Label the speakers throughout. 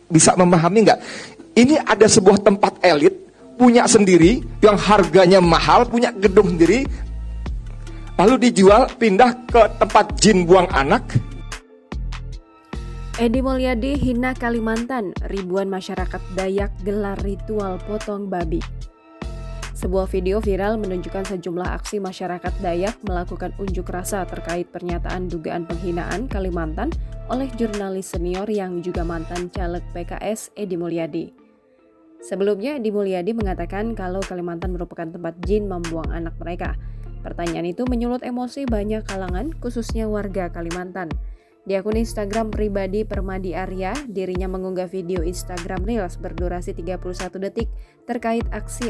Speaker 1: bisa memahami nggak? Ini ada sebuah tempat elit, punya sendiri, yang harganya mahal, punya gedung sendiri, lalu dijual, pindah ke tempat jin buang anak.
Speaker 2: Edi Mulyadi hina Kalimantan, ribuan masyarakat Dayak gelar ritual potong babi. Sebuah video viral menunjukkan sejumlah aksi masyarakat Dayak melakukan unjuk rasa terkait pernyataan dugaan penghinaan Kalimantan oleh jurnalis senior yang juga mantan caleg PKS Edi Mulyadi. Sebelumnya Edi Mulyadi mengatakan kalau Kalimantan merupakan tempat jin membuang anak mereka. Pertanyaan itu menyulut emosi banyak kalangan, khususnya warga Kalimantan. Di akun Instagram pribadi Permadi Arya, dirinya mengunggah video Instagram Reels berdurasi 31 detik terkait aksi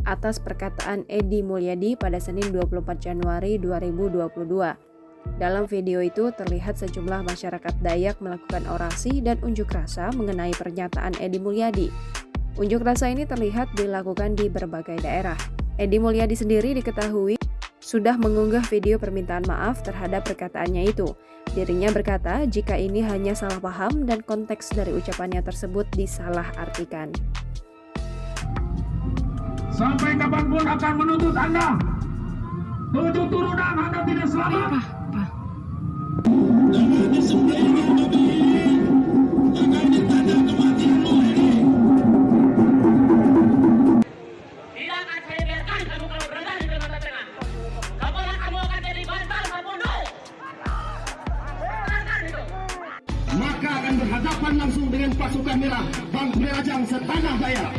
Speaker 2: atas perkataan Edi Mulyadi pada Senin 24 Januari 2022. Dalam video itu terlihat sejumlah masyarakat Dayak melakukan orasi dan unjuk rasa mengenai pernyataan Edi Mulyadi. Unjuk rasa ini terlihat dilakukan di berbagai daerah. Edi Mulyadi sendiri diketahui sudah mengunggah video permintaan maaf terhadap perkataannya itu. Dirinya berkata jika ini hanya salah paham dan konteks dari ucapannya tersebut disalahartikan.
Speaker 3: Sampai kapanpun akan menuntut Anda. 7 turunan Anda tidak selamat.
Speaker 4: Tidak akan saya biarkan kamu kalau berada di Kalimantan Tengah. Kamu akan jadi bantal membunuh.
Speaker 3: Maka akan berhadapan langsung dengan pasukan merah Bang Berajang setanah Dayak.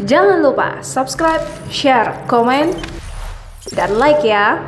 Speaker 2: Jangan lupa subscribe, share, komen, dan like ya.